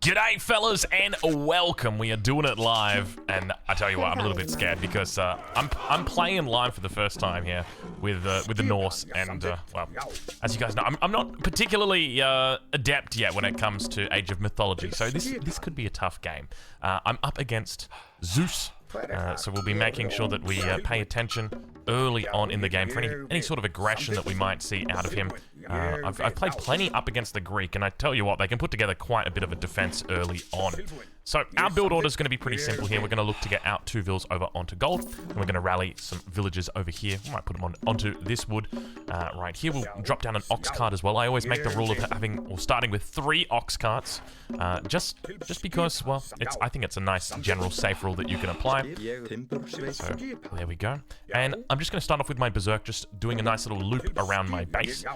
G'day fellas and welcome. We are doing it live, and I tell you what, I'm a little bit scared because I'm playing live for the first time here with the Norse, and well, as you guys know, I'm not particularly adept yet when it comes to Age of Mythology, so this could be a tough game. I'm up against Zeus. So we'll be making sure that we pay attention early on in the game for any sort of aggression that we might see out of him. I've played plenty up against the Greek, and I tell you what, they can put together quite a bit of a defense early on. So our build order is going to be pretty simple here. We're going to look to get out 2 vills over onto gold, and we're going to rally some villagers over here. We might put them onto this wood right here. We'll drop down an ox cart as well. I always make the rule of starting with 3 ox carts, just because, well, I think it's a nice general safe rule that you can apply. So there we go. And I'm just going to start off with my berserk, just doing a nice little loop around my base.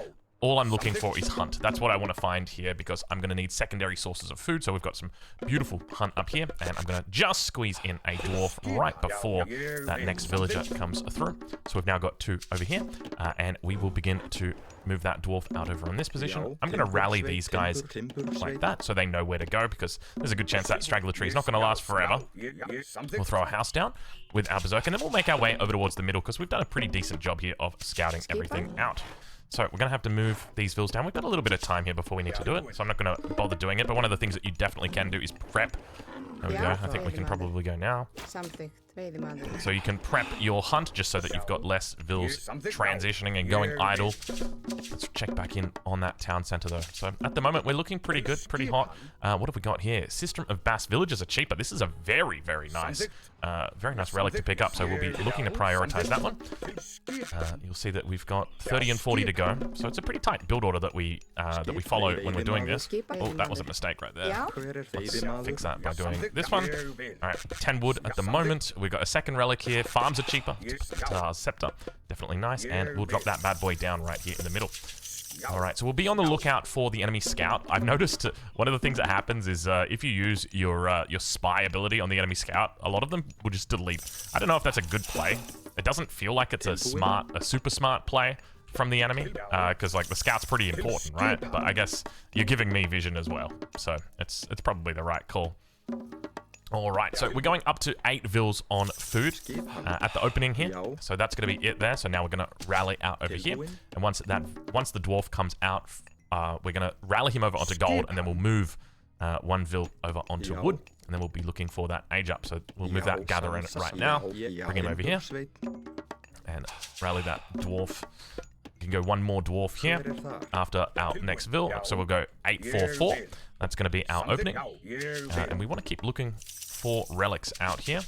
All I'm looking for is hunt. That's what I want to find here because I'm going to need secondary sources of food. So we've got some beautiful hunt up here, and I'm going to just squeeze in a dwarf right before that next villager comes through. So we've now got 2 over here, and we will begin to move that dwarf out over in this position. I'm going to rally these guys like that so they know where to go, because there's a good chance that straggler tree is not going to last forever. We'll throw a house down with our berserk, and then we'll make our way over towards the middle because we've done a pretty decent job here of scouting everything out. So we're going to have to move these vills down. We've got a little bit of time here before we need to do it, so I'm not going to bother doing it. But one of the things that you definitely can do is prep. There we go. I think we can probably go now. So you can prep your hunt just so that you've got less vills transitioning and going idle. Let's check back in on that town center though. So at the moment we're looking pretty good, pretty hot. What have we got here? System of Bass villages are cheaper. This is a very nice relic to pick up. So we'll be looking to prioritize that one. You'll see that we've got 30 and 40 to go. So it's a pretty tight build order that we follow when we're doing this. Oh, that was a mistake right there. Let's fix that by doing this one. All right, 10 wood at the moment. We've got a second relic here. Farms are cheaper. Scepter, definitely nice. And we'll drop that bad boy down right here in the middle. All right, so we'll be on the lookout for the enemy scout. I've noticed one of the things that happens is if you use your spy ability on the enemy scout, a lot of them will just delete. I don't know if that's a good play. It doesn't feel like it's a super smart play from the enemy, because like the scout's pretty important, right? But I guess you're giving me vision as well, so it's probably the right call. All right, so we're going up to 8 vills on food at the opening here. So that's going to be it there. So now we're going to rally out over here. And once the dwarf comes out, we're going to rally him over onto gold, and then we'll move 1 vill over onto wood. And then we'll be looking for that age up. So we'll move that gather in right now. Bring him over here. And rally that dwarf. You can go 1 more dwarf here after our next vill. So we'll go 844. That's going to be our opening. And we want to keep looking for relics out here.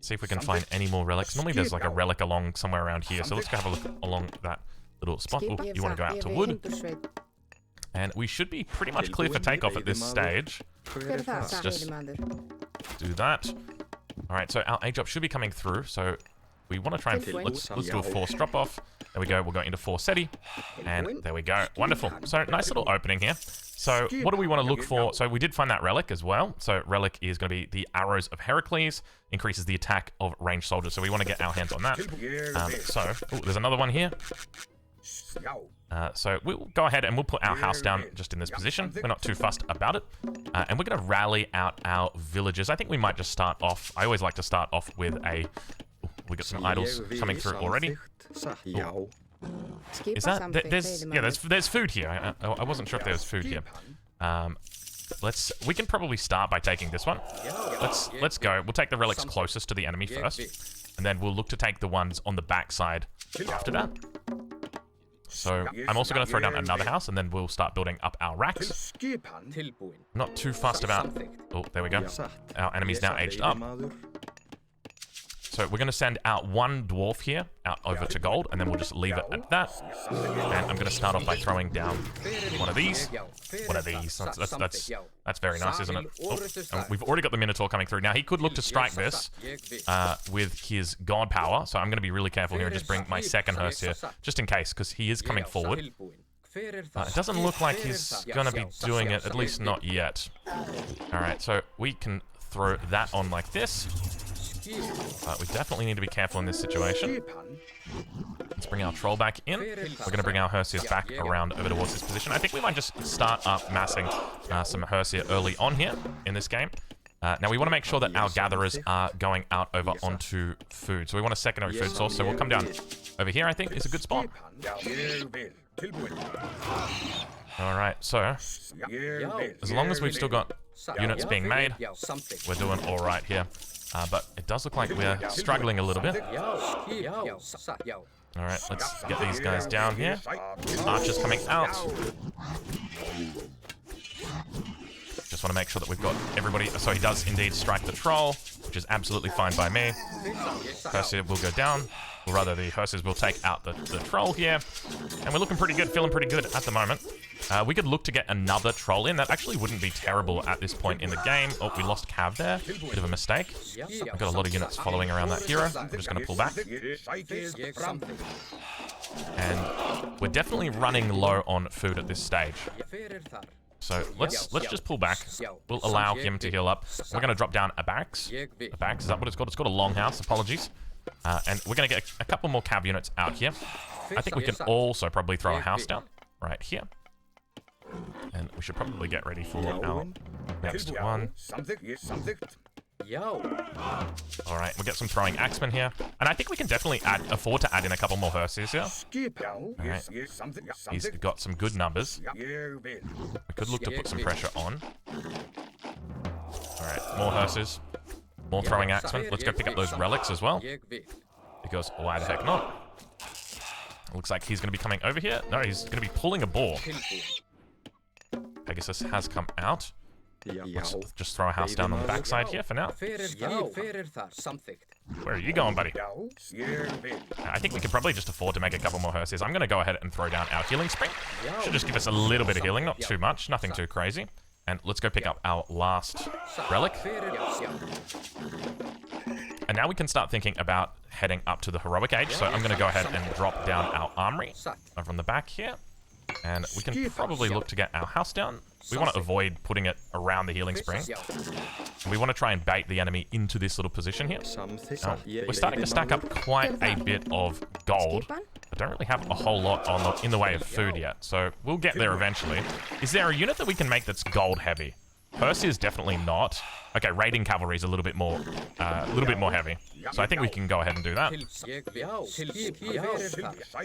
See if we can find any more relics. Normally there's like a relic along somewhere around here. So let's go have a look along that little spot. Ooh, you want to go out to wood. And we should be pretty much clear for takeoff at this stage. Let's just do that. All right, so our age up should be coming through. So we want to try and let's do a force drop off. There we go. We'll go into 4 SETI. And there we go. Wonderful. So nice little opening here. So what do we want to look for? So we did find that relic as well. So relic is going to be the arrows of Heracles, increases the attack of ranged soldiers. So we want to get our hands on that. There's another one here. So we'll go ahead and we'll put our house down just in this position. We're not too fussed about it. And we're going to rally out our villagers. I think we might just start off. I always like to start off with a... we got some idols coming through already. Ooh. Is that there's food here. I wasn't sure if there was food here. We can probably start by taking this one. Let's go. We'll take the relics closest to the enemy first, and then we'll look to take the ones on the back side after that. So I'm also going to throw down another house, and then we'll start building up our racks. Not too fussed about... Oh, there we go. Our enemy's now aged up. So we're going to send out 1 dwarf here, out over to gold, and then we'll just leave it at that. And I'm going to start off by throwing down one of these. That's very nice, isn't it? Oh, and we've already got the Minotaur coming through. Now, he could look to strike this with his god power, so I'm going to be really careful here and just bring my second hearse here, just in case, because he is coming forward. It doesn't look like he's going to be doing it, at least not yet. All right, so we can throw that on like this. We definitely need to be careful in this situation. Let's bring our troll back in. We're going to bring our Hersiers back around over towards this position. I think we might just start up massing some Hersier early on here in this game. Now, we want to make sure that our gatherers are going out over onto food. So we want a secondary food source. So we'll come down over here, I think, is a good spot. All right, so as long as we've still got units being made, we're doing all right here. But it does look like we're struggling a little bit. All right, let's get these guys down here. Archers coming out. Just want to make sure that we've got everybody. So he does indeed strike the troll, which is absolutely fine by me. Hersier will go down. Or rather, the Hersiers will take out the troll here. And we're looking pretty good, feeling pretty good at the moment. We could look to get another troll in. That actually wouldn't be terrible at this point in the game. Oh, we lost Cav there. Bit of a mistake. I've got a lot of units following around that hero. I'm just going to pull back. And we're definitely running low on food at this stage. So let's just pull back. We'll allow him to heal up. We're going to drop down a barracks. A barracks, is that what it's called? It's called a longhouse, apologies. And we're going to get a couple more cav units out here. I think we can also probably throw a house down right here. And we should probably get ready for our next one. Alright, we'll get some throwing axemen here. And I think we can definitely afford to add in a couple more Hersiers here. Alright, he's got some good numbers. We could look to put some pressure on. Alright, more Hersiers. More throwing axemen. Let's go pick up those relics as well. Because why the heck not? Looks like he's going to be coming over here. No, he's going to be pulling a boar. Pegasus has come out. Let's just throw a house down on the backside here for now. Where are you going, buddy? I think we could probably just afford to make a couple more Hersiers. I'm going to go ahead and throw down our healing spring. Should just give us a little bit of healing, not too much, nothing too crazy. And let's go pick up our last relic. And now we can start thinking about heading up to the heroic age. So I'm going to go ahead and drop down our armory over on the back here. And we can probably look to get our house down. We want to avoid putting it around the healing spring. And we want to try and bait the enemy into this little position here. We're starting to stack up quite a bit of gold. I don't really have a whole lot in the way of food yet, so we'll get there eventually. Is there a unit that we can make that's gold heavy? Percy is definitely not. Okay, raiding cavalry is a little bit more heavy. So I think we can go ahead and do that.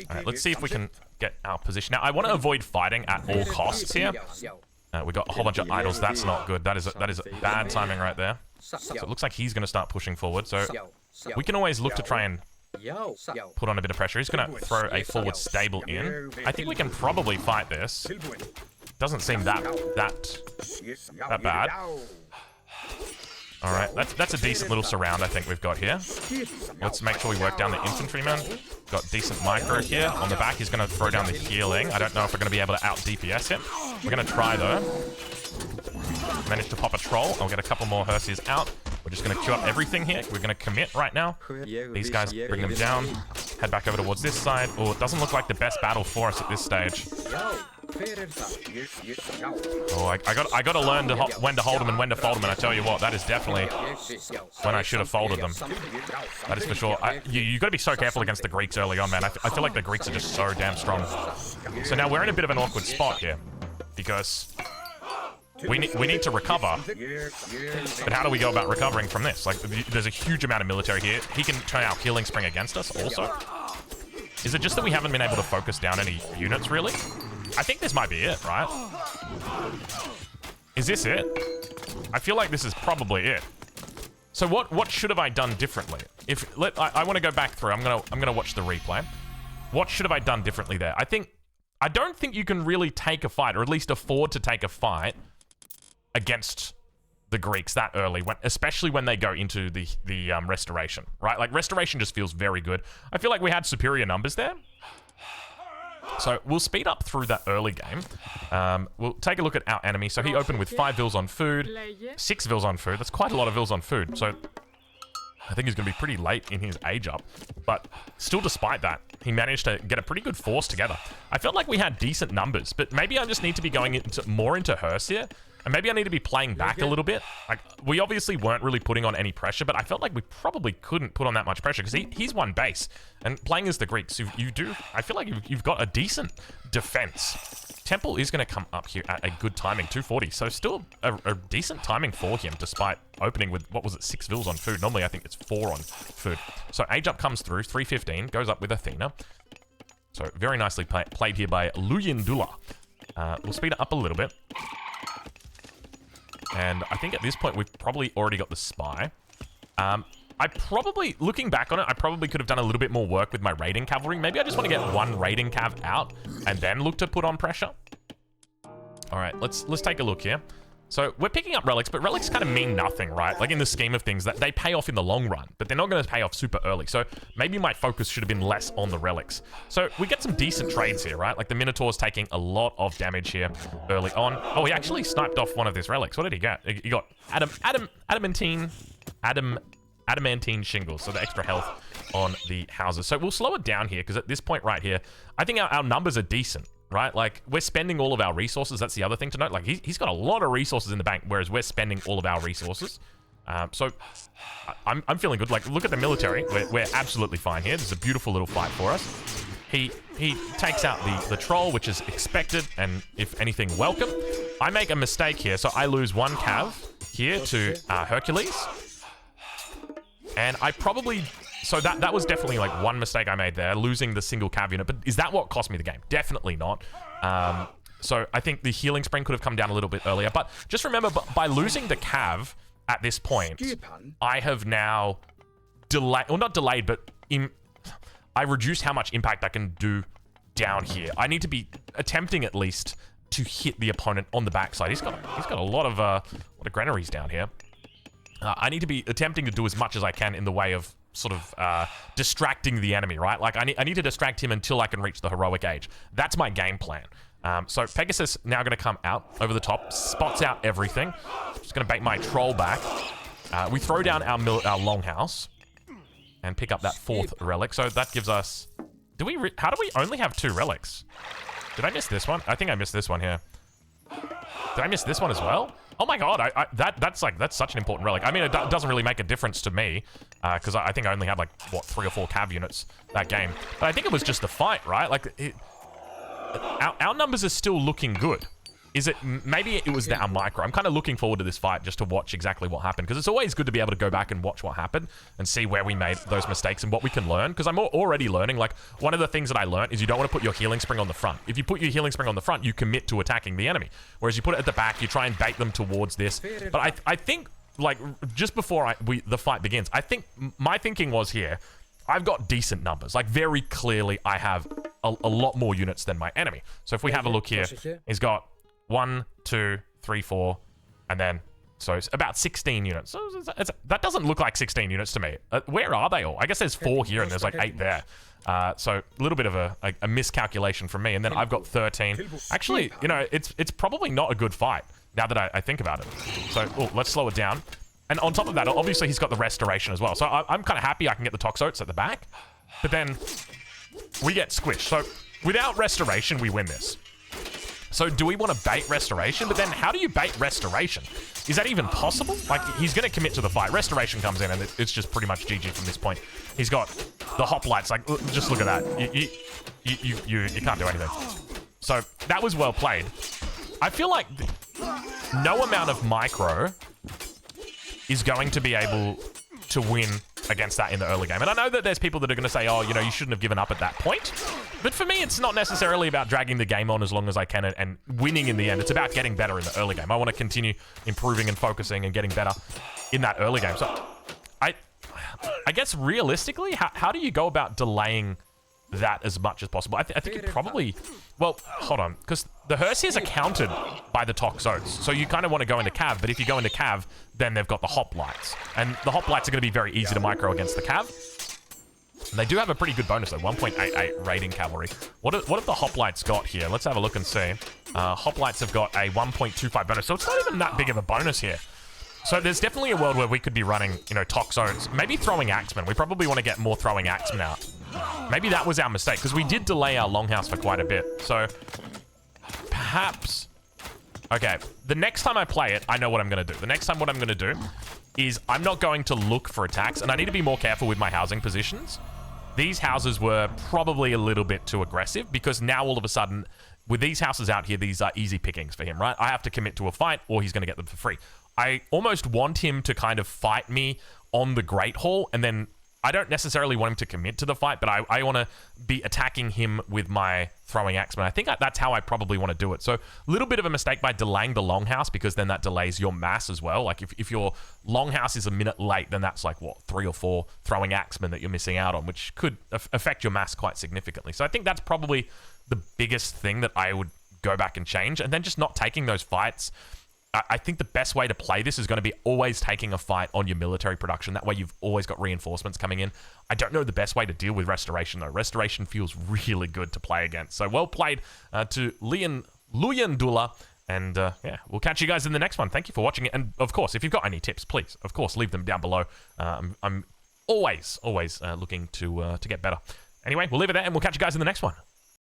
Alright, let's see if we can get our position. Now, I want to avoid fighting at all costs here. We got a whole bunch of idols. That's not good. That is bad timing right there. So it looks like he's going to start pushing forward. So we can always look to try and put on a bit of pressure. He's going to throw a forward stable in. I think we can probably fight this. Doesn't seem that bad. All right, that's a decent little surround I think we've got here. Let's make sure we work down the infantryman. Got decent micro here on the back. He's going to throw down the healing. I don't know if we're going to be able to out DPS him. We're going to try though. Managed to pop a troll. I'll get a couple more Hersiers out. We're just going to queue up everything here. We're going to commit right now. These guys, bring them down. Head back over towards this side. Oh, it doesn't look like the best battle for us at this stage. Oh, I got to learn when to hold them and when to fold them. And I tell you what, that is definitely when I should have folded them. That is for sure. You got to be so careful against the Greeks early on, man. I feel like the Greeks are just so damn strong. So now we're in a bit of an awkward spot here because we need to recover. But how do we go about recovering from this? Like, there's a huge amount of military here. He can try our healing spring against us also. Is it just that we haven't been able to focus down any units, really? I think this might be it, right? Is this it? I feel like this is probably it. So what should have I done differently? I want to go back through. I'm gonna watch the replay. What should have I done differently there? I don't think you can really take a fight, or at least afford to take a fight against the Greeks that early, especially when they go into the restoration, right? Like, restoration just feels very good. I feel like we had superior numbers there. So we'll speed up through that early game. We'll take a look at our enemy. So he opened with 5 vills on food, 6 vills on food. That's quite a lot of vills on food. So I think he's going to be pretty late in his age up. But still, despite that, he managed to get a pretty good force together. I felt like we had decent numbers, but maybe I just need to be going more into Hersier. And maybe I need to be playing back a little bit. Like, we obviously weren't really putting on any pressure, but I felt like we probably couldn't put on that much pressure because he's one base. And playing as the Greeks, I feel like you've got a decent defense. Temple is going to come up here at a good timing, 240. So still a decent timing for him, despite opening with, what was it, 6 vills on food. Normally, I think it's 4 on food. So Age Up comes through, 315, goes up with Athena. So very nicely played here by Luyindula. We'll speed it up a little bit. And I think at this point, we've probably already got the spy. I probably, looking back on it, I probably could have done a little bit more work with my raiding cavalry. Maybe I just want to get one raiding cav out and then look to put on pressure. All right, let's take a look here. So we're picking up relics, but relics kind of mean nothing, right? Like in the scheme of things, that they pay off in the long run, but they're not going to pay off super early. So maybe my focus should have been less on the relics. So we get some decent trades here, right? Like the Minotaur's taking a lot of damage here early on. Oh, he actually sniped off one of his relics. What did he get? He got adamantine shingles, so the extra health on the houses. So we'll slow it down here because at this point right here, I think our numbers are decent. Right, like we're spending all of our resources. That's the other thing to note. Like he's got a lot of resources in the bank, whereas we're spending all of our resources. So I'm feeling good. Like look at the military. We're absolutely fine here. This is a beautiful little fight for us. He takes out the troll, which is expected, and if anything, welcome. I make a mistake here, so I lose 1 cav here to Hercules, and I probably. So that was definitely like one mistake I made there, losing the single cav unit. But is that what cost me the game? Definitely not. So I think the healing spring could have come down a little bit earlier. But just remember, by losing the cav at this point, I have now delayed, or not delayed, but I reduced how much impact I can do down here. I need to be attempting at least to hit the opponent on the backside. He's got a lot of granaries down here. I need to be attempting to do as much as I can in the way of sort of distracting the enemy, right? Like I need to distract him until I can reach the heroic age. That's my game plan. So Pegasus now going to come out over the top, spots out everything. Just going to bait my troll back. We throw down our longhouse and pick up that 4th relic. So that gives us. How do we only have 2 relics? Did I miss this one? I think I missed this one here. Did I miss this one as well? Oh my god, that's such an important relic. I mean, it doesn't really make a difference to me, because I think I only had like, what, 3 or 4 cav units that game. But I think it was just the fight, right? Like, our numbers are still looking good. Is it, maybe it was our micro. I'm kind of looking forward to this fight just to watch exactly what happened, because it's always good to be able to go back and watch what happened and see where we made those mistakes and what we can learn, because I'm already learning. Like, one of the things that I learned is you don't want to put your healing spring on the front. If you put your healing spring on the front, you commit to attacking the enemy. Whereas you put it at the back, you try and bait them towards this. But I think, like, just before the fight begins, I think my thinking was here, I've got decent numbers. Like, very clearly, I have a lot more units than my enemy. So if we have a look here, he's got 1, 2, 3, 4, and then, so it's about 16 units. So that doesn't look like 16 units to me. Where are they all? I guess there's 4 here and there's like 8 there. So a little bit of a miscalculation from me. And then I've got 13. Actually, you know, it's probably not a good fight now that I think about it. So let's slow it down. And on top of that, obviously he's got the restoration as well. So I'm kind of happy I can get the Toxotes at the back. But then we get squished. So without restoration, we win this. So do we want to bait restoration? But then how do you bait restoration? Is that even possible? Like, he's going to commit to the fight. Restoration comes in and it's just pretty much GG from this point. He's got the hoplites. Like, just look at that. You can't do anything. So that was well played. I feel like no amount of micro is going to be able to win against that in the early game. And I know that there's people that are going to say, oh, you know, you shouldn't have given up at that point. But for me, it's not necessarily about dragging the game on as long as I can and winning in the end. It's about getting better in the early game. I want to continue improving and focusing and getting better in that early game. So I guess realistically, how do you go about delaying that as much as possible? I think it probably... Well, hold on, because the Hersiers are countered by the Toxotes. So you kind of want to go into Cav, but if you go into Cav, then they've got the Hoplites. And the Hoplites are going to be very easy to micro against the Cav. And they do have a pretty good bonus though, 1.88 raiding cavalry. What have the Hoplites got here? Let's have a look and see. Hoplites have got a 1.25 bonus, so it's not even that big of a bonus here. So there's definitely a world where we could be running, you know, Toxotes, maybe throwing Axemen. We probably want to get more throwing Axemen out. Maybe that was our mistake, because we did delay our Longhouse for quite a bit. So perhaps Okay, the next time I play it, I know what I'm going to do. The next time what I'm going to do is I'm not going to look for attacks, and I need to be more careful with my housing positions. These houses were probably a little bit too aggressive because now all of a sudden, with these houses out here, these are easy pickings for him, right? I have to commit to a fight or he's going to get them for free. I almost want him to kind of fight me on the Great Hall, and then I don't necessarily want him to commit to the fight, but I want to be attacking him with my throwing axeman. I think that's how I probably want to do it. So a little bit of a mistake by delaying the longhouse, because then that delays your mass as well. Like if your longhouse is a minute late, then that's like, what, 3 or 4 throwing axemen that you're missing out on, which could affect your mass quite significantly. So I think that's probably the biggest thing that I would go back and change. And then just not taking those fights. I think the best way to play this is going to be always taking a fight on your military production. That way you've always got reinforcements coming in. I don't know the best way to deal with restoration, though. Restoration feels really good to play against. So well played to Luyendula. And yeah, we'll catch you guys in the next one. Thank you for watching it. And of course, if you've got any tips, please, of course, leave them down below. I'm always looking to get better. Anyway, we'll leave it there and we'll catch you guys in the next one.